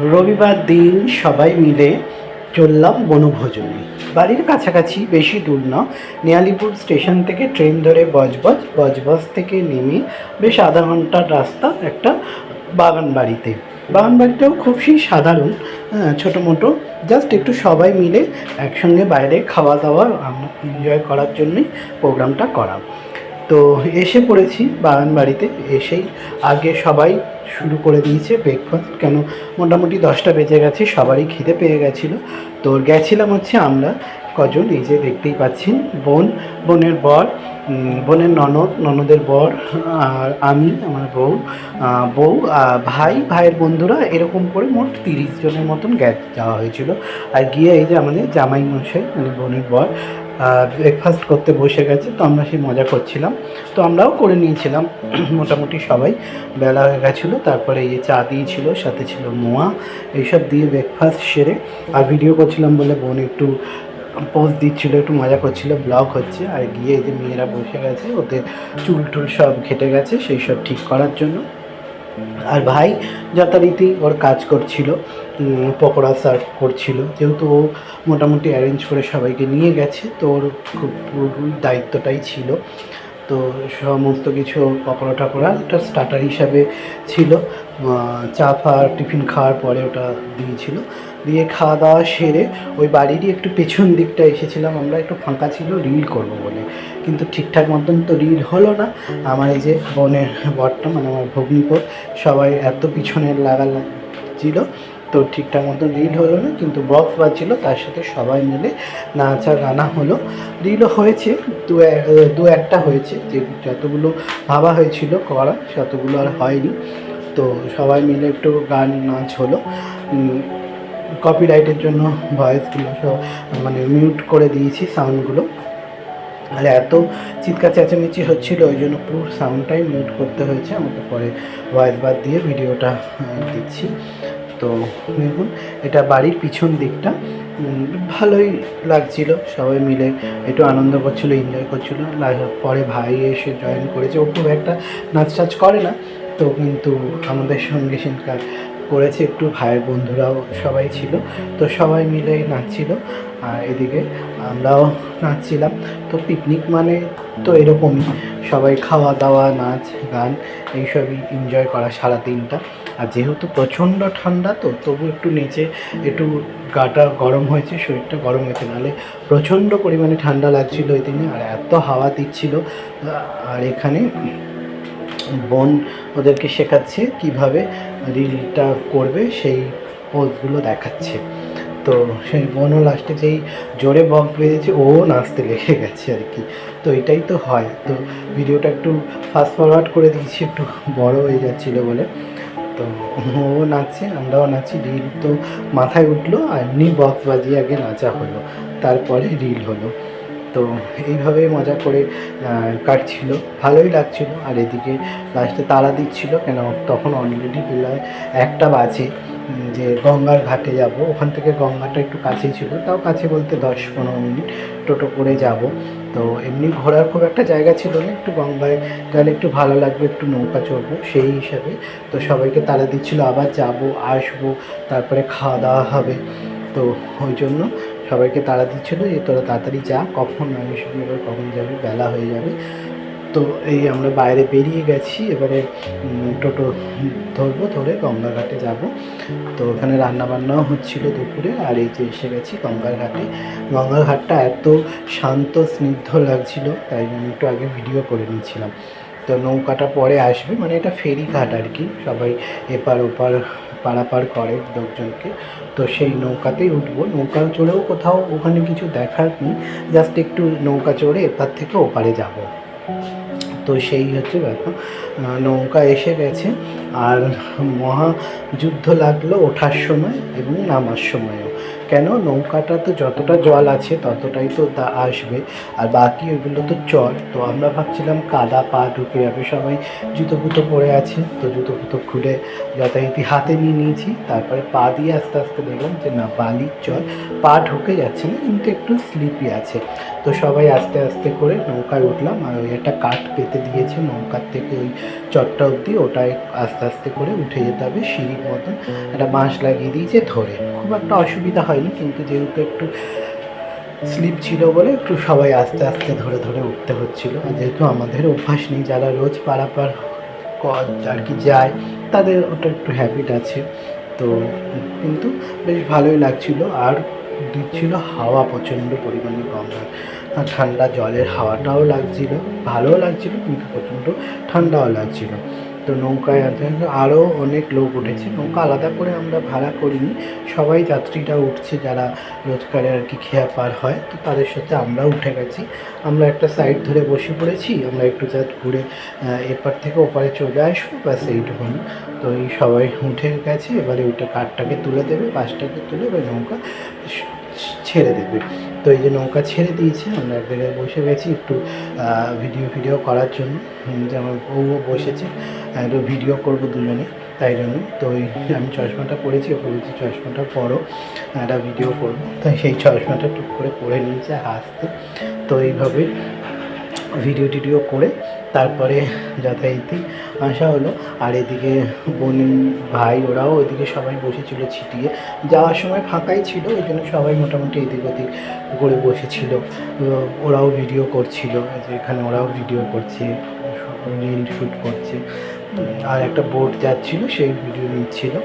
রবিবার দিন সবাই মিলে চললাম বনভোজনে। বাড়ির কাছাকাছি, বেশি দূর না, নিয়ালিপুর স্টেশন থেকে ট্রেন ধরে বজবজ, বজবজ থেকে নেমে বেশ আধা ঘন্টার রাস্তা একটা বাগান বাড়িতে। বাগান বাড়িটাও খুব সেই সাধারণ, ছোটো মোটো, জাস্ট একটু সবাই মিলে একসঙ্গে বাইরে খাওয়া দাওয়া এনজয় করার জন্যই প্রোগ্রামটা করা। তো এসে পড়েছি বাগান বাড়িতে। এসেই আগে সবাই শুরু করে দিয়েছে ব্রেকফাস্ট, কেন মোটামুটি 10টা বেজে গেছে, সবারই খিদে পেয়ে গেছিলো। তো গেছিলাম হচ্ছে আমরা কজন, এই যে দেখতেই পাচ্ছেন, বোনের বর, বোনের ননদের বর, আর আমি, আমার বউ, ভাইয়ের বন্ধুরা, এরকম করে মোট 30 জনের মতন যাওয়া হয়েছিল। আর গিয়ে এই যে আমাদের জামাই মশাই, মানে বোনের বর, ব্রেকফাস্ট করতে বসে গেছে। তো আমরা সেই মজা করছিলাম, তো আমরাও করে নিয়েছিলাম। মোটামুটি সবাই, বেলা হয়ে গেছিলো। তারপরে এই যে চা দিয়েছিল, সাথে ছিল মোয়া, এইসব দিয়ে ব্রেকফাস্ট সেরে আর ভিডিও করছিলাম বলে বোন একটু পোজ দিচ্ছিলো, একটু মজা করছিল, ব্লগ হচ্ছে। আর গিয়ে এই যে মেয়েরা বসে গেছে, ওদের চুল টুল সব ঘেটে গেছে, সেই সব ঠিক করার জন্য। আর ভাই যথারীতি ওর কাজ করছিল, পকোড়া সার্ভ করছিল, যেহেতু ও মোটামুটি অ্যারেঞ্জ করে সবাইকে নিয়ে গেছে, তো ওর খুব পুরোপুরি দায়িত্বটাই ছিল। তো সমস্ত কিছু পকোড়া টকোড়া একটা স্টার্টার হিসাবে ছিল। চা ফা টিফিন খাওয়ার পরে ওটা দিয়েছিল। দিয়ে খাওয়া দাওয়া সেরে ওই বাড়িরই একটু পেছন দিকটা এসেছিলাম আমরা, একটু ফাঁকা ছিল রিল করব বলে, কিন্তু ঠিকঠাক মতন তো রিল হলো না। আমার এই যে বোনের বরটা, মানে আমার ভগ্নিপর, সবাই এত পিছনে ছিল, তো ঠিকঠাক মতন রিল হলো না। কিন্তু বক্স বাজছিল, তার সাথে সবাই মিলে নাচা গানা হলো। রিলও হয়েছে, দু একটা হয়েছে, যে যতগুলো ভাবা হয়েছিল করা ততগুলো আর হয়নি। তো সবাই মিলে একটু গান নাচ হলো। কপিরাইটের জন্য ভয়েসগুলো সব মানে মিউট করে দিয়েছি, সাউন্ডগুলো। তাহলে এত চিৎকার চেঁচামেচি হচ্ছিলো, ওই জন্য পুরো সাউন্ডটাই মিউট করতে হয়েছে আমাকে, পরে ভয়েস বাদ দিয়ে ভিডিওটা দিচ্ছি। তো দেখুন, এটা বাড়ির পিছন দিকটা, ভালোই লাগছিল, সবাই মিলে একটু আনন্দ করছিলো, এনজয় করছিলো। পরে ভাই এসে জয়েন করেছে, ও খুব একটা নাচ টাচ করে না, তো কিন্তু আমাদের সঙ্গে সেখানকার করেছে একটু, ভাইয়ের বন্ধুরাও সবাই ছিল, তো সবাই মিলে নাচছিল। আর এদিকে আমরাও নাচছিলাম। তো পিকনিক মানে তো এরকমই, সবাই খাওয়া দাওয়া, নাচ গান, এইসবই এনজয় করা সারা দিনটা। আর যেহেতু প্রচণ্ড ঠান্ডা, তো তবু একটু নেচে একটু গাটা গরম হয়েছে, শরীরটা গরম হয়েছে, নাহলে প্রচণ্ড পরিমাণে ঠান্ডা লাগছিল ওই দিনে, আর এত হাওয়া দিচ্ছিল। আর এখানে বোন ওদেরকে শেখাচ্ছে কিভাবে রিলটা করবে, সেই পোজগুলো দেখাচ্ছে। তো সেই বোনও লাস্টে যেই জোরে বক্স বেজেছে, ও নাচতে লেগে গেছে আর কি। তো এটাই তো হয়। তো ভিডিওটা একটু ফাস্ট ফরওয়ার্ড করে দিয়েছি, একটু বড় হয়ে যাচ্ছিলো বলে। তো ও নাচছে, আমরাও নাচি। রিল তো মাথায় উঠলো, আর এমনি বক্স বাজিয়ে আগে নাচা হলো, তারপরে রিল হলো। তো এইভাবেই মজা করে কাটছিল, ভালোই লাগছিল। আর এদিকে লাস্টে তারা দিচ্ছিল, কেন তখন অলরেডি বেলায় 1টা বাজে, যে গঙ্গার ঘাটে যাব। ওখান থেকে গঙ্গাটা একটু কাছেই ছিল, তাও কাছে বলতে 10-15 মিনিট টোটো করে যাব। তো এমনি ঘোরার খুব একটা জায়গা ছিল না, একটু গঙ্গায় গেলে একটু ভালো লাগবে, একটু নৌকা চড়বো সেই হিসাবে। তো সবাইকে তাড়া দিচ্ছিলো, আবার যাব আসবো, তারপরে খাওয়া দাওয়া হবে। তো ওই জন্য সবাইকে তাড়া দিচ্ছিলো যে তোরা তাড়াতাড়ি যা, কখন আসবি, এবার কখন যাবি, বেলা হয়ে যাবে। তো এই আমরা বাইরে বেরিয়ে গেছি, এবারে টোটো ধরবো, ধরে গঙ্গা ঘাটে যাব। তো ওখানে রান্নাবান্নাও হচ্ছিলো দুপুরে। আর এই যে এসে গেছি গঙ্গার ঘাটে। গঙ্গার ঘাটটা এত শান্ত স্নিগ্ধ লাগছিল, তাই জন্য একটু আগে ভিডিও করে নিয়েছিলাম। তো নৌকাটা পরে আসবে, মানে এটা ফেরি ঘাট আর কি, সবাই এপার ওপার পারাপার করে লোকজনকে। তো সেই নৌকাতেই উঠবো। নৌকা চড়েও কোথাও ওখানে কিছু দেখার নেই, জাস্ট একটু নৌকা চড়ে এপার থেকে ওপারে যাব। তো সেই হচ্ছে ব্যাপার। নৌকা এসে গেছে, আর মহাযুদ্ধ লাগলো ওঠার সময় এবং নামার সময়ও, কেন, নৌকাটা তো যতটা জল আছে ততটাই তো আসবে, আর বাকি ওইগুলো তো চর। তো আমরা ভাবছিলাম কাদা পা ঢুকে যাবে, সবাই জুতো ফুতো পরে আছে, তো জুতো ফুতো খুলে যথারীতি হাতে নিয়ে নিয়েছি। তারপরে পা দিয়ে আস্তে আস্তে দেখলাম যে না, বালির চর, পা ঢুকে যাচ্ছে না কিন্তু একটু স্লিপি আছে। তো সবাই আস্তে আস্তে করে নৌকায় উঠলাম, আর ওই একটা কাঠ পেতে দিয়েছে নৌকার থেকে ওই চটটা অবধি, ওটাই আস্তে আস্তে করে উঠে যেতে হবে। সিঁড়ির মতন একটা বাঁশ লাগিয়ে দিয়েছে ধরে, খুব একটা অসুবিধা হয়নি, কিন্তু যেহেতু একটু স্লিপ ছিল বলে একটু সবাই আস্তে আস্তে ধরে ধরে উঠতে হচ্ছিল। আর যেহেতু আমাদের অভ্যাস নেই, যারা রোজ পারাপার আর কি যায় তাদের ওটা একটু হ্যাবিট আছে। তো কিন্তু বেশ ভালোই লাগছিল, আর দিচ্ছিল হাওয়া প্রচণ্ড পরিমাণে গঙ্গার, আর ঠান্ডা জলের হাওয়াটাও লাগছিল, ভালোও লাগছিল কিন্তু প্রচণ্ড ঠান্ডাও লাগছিল। তো নৌকায় আরও অনেক লোক উঠেছে, নৌকা আলাদা করে আমরা ভাড়া করিনি, সবাই যাত্রীরা উঠছে যারা রোজকারে আর কি খেয়া পার হয়, তো তাদের সাথে আমরাও উঠে গেছি। আমরা একটা সাইড ধরে বসে পড়েছি, আমরা একটু জাস্ট ঘুরে এপার থেকে ওপারে চলে আসবো, ব্যাস এইটুকুনি। তো এই সবাই উঠে গেছে, এবারে ওইটা কাঠটাকে তুলে দেবে, বাসটাকে তুলে এবার নৌকা ছেড়ে দেবে। তো এই যে নৌকা ছেড়ে দিয়েছে, আমরা এক জায়গায় বসে গেছি একটু ভিডিও করার জন্য, যে আমার বউও বসেছে, একটু ভিডিও করবো দুজনে, তাই জন্য। তো ওই আমি চশমাটা পরেছি, ওকে বলছি চশমাটা পরো, একটা ভিডিও করবো, তাই সেই চশমাটা টুক করে পরে নিয়েছে হাসতে। তো এইভাবে ভিডিও করে তারপরে যথারীতি আসা হলো। আর এদিকে বোন ভাই ওরাও ওইদিকে সবাই বসেছিল ছিটিয়ে, যাওয়ার সময় ফাঁকাই ছিল, ওই জন্য সবাই মোটামুটি এদিক ওদিক করে বসেছিল। ওরাও ভিডিও করছিল, যে এখানে ওরাও ভিডিও করছে, রিল শ্যুট করছে, আর একটা বোট যাচ্ছিলো সেই ভিডিও নিচ্ছিল।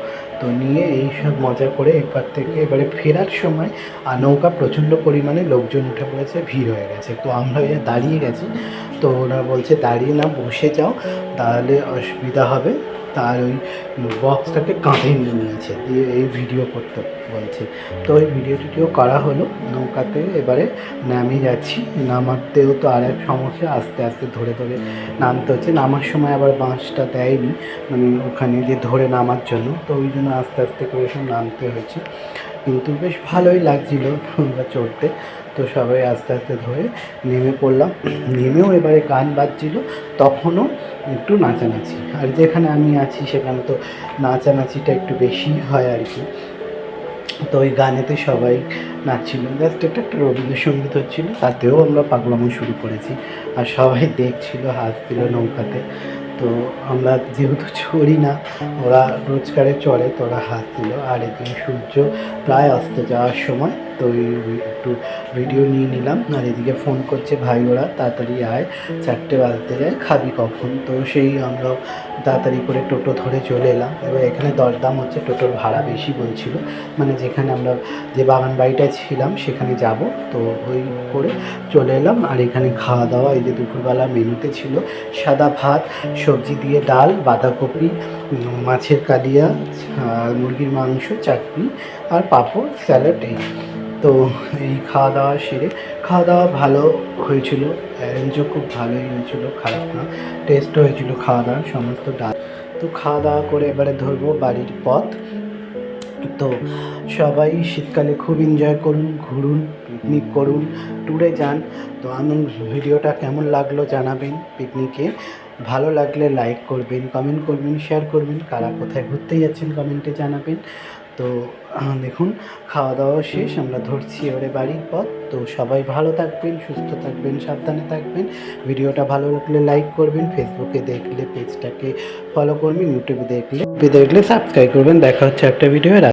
তো নিয়ে এই সব মজা করে এপার থেকে এবারে ফেরার সময় আর নৌকা প্রচণ্ড পরিমাণে লোকজন উঠে পড়েছে, ভিড় হয়ে গেছে। তো আমরা দাঁড়িয়ে গেছি, তো ওরা বলছে দাঁড়িয়ে না বসে যাও, তাহলে অসুবিধা হবে। তার ওই বক্সটাকে কাঁধে নিয়ে নিয়েছে, দিয়ে এই ভিডিও করতে বলছে। তো ওই ভিডিও করা হলো নৌকাতে। এবারে নামে যাচ্ছি, নামাতেও তো আর এক সমস্যা, আস্তে আস্তে ধরে ধরে নামতে হচ্ছে। নামার সময় আবার বাঁশটা দেয়নি, মানে ওখানে যে ধরে নামার জন্য, তো ওই জন্য আস্তে আস্তে করে সব নামতে হয়েছে, কিন্তু বেশ ভালোই লাগছিলো নৌকা চড়তে। তো সবাই আস্তে আস্তে ধরে নেমে পড়লাম। নেমেও এবারে গান বাজছিলো, তখনও একটু নাচানাচি, আর যেখানে আমি আছি সেখানে তো নাচানাচিটা একটু বেশি হয় আর কি। তো ওই গানেতে সবাই নাচছিল, জাস্ট একটা রবীন্দ্রসঙ্গীত হচ্ছিলো, তাতেও আমরা পাগলামো শুরু করেছি, আর সবাই দেখছিল, হাসছিল নৌকাতে। তো আমরা যেহেতু চড়ি না, ওরা রোজগারে চড়ে, তো ওরা হাসছিল। আর এদিকে সূর্য প্রায় অস্ত যাওয়ার সময়, তো একটু ভিডিও নিয়ে নিলাম। আর এদিকে ফোন করছে ভাই ওরা, তাড়াতাড়ি আয়, 4টে বাজতে যায়, খাবি কখন? তো সেই আমরা তাড়াতাড়ি করে টোটো ধরে চলে এলাম। এবার এখানে দরদাম হচ্ছে, টোটোর ভাড়া বেশি বলছিল, মানে যেখানে আমরা যে বাগান বাড়িটায় ছিলাম সেখানে যাব, তো ওই করে চলে এলাম। আর এখানে খাওয়া দাওয়া, এই যে দুপুরবেলা মেনুতে ছিল সাদা ভাত, সবজি দিয়ে ডাল, বাঁধাকপি, মাছের কালিয়া, মুরগির মাংস, চাটনি আর পাঁপড়, স্যালাড। এই তো এই খাওয়া দাওয়া সেরে, খাওয়া দাওয়া ভালো হয়েছিল, অ্যারেঞ্জও খুব ভালোই হয়েছিল, খারাপ না, টেস্টও হয়েছিল খাওয়া দাওয়ার সমস্ত ডাল। তো খাওয়া দাওয়া করে এবারে ধরবো বাড়ির পথ। তো সবাই শীতকালে খুব এনজয় করুন, ঘুরুন, পিকনিক করুন, ট্যুরে যান। তো আমার ভিডিওটা কেমন লাগলো জানাবেন। পিকনিকে ভালো লাগলে লাইক করবেন, কমেন্ট করবেন, শেয়ার করবেন। কারা কোথায় ঘুরতে যাচ্ছেন কমেন্টে জানাবেন। তো দেখুন খাওয়া দাওয়া শেষ, আমরা ধরছি এবারে বাড়ির পথ। তো সবাই ভালো থাকবেন, সুস্থ থাকবেন, সাবধানে থাকবেন। ভিডিওটা ভালো লাগলে লাইক করবেন, ফেসবুকে দেখলে পেজটাকে ফলো করবেন, ইউটিউবে দেখলে সাবস্ক্রাইব করবেন। দেখা হচ্ছে একটা ভিডিও।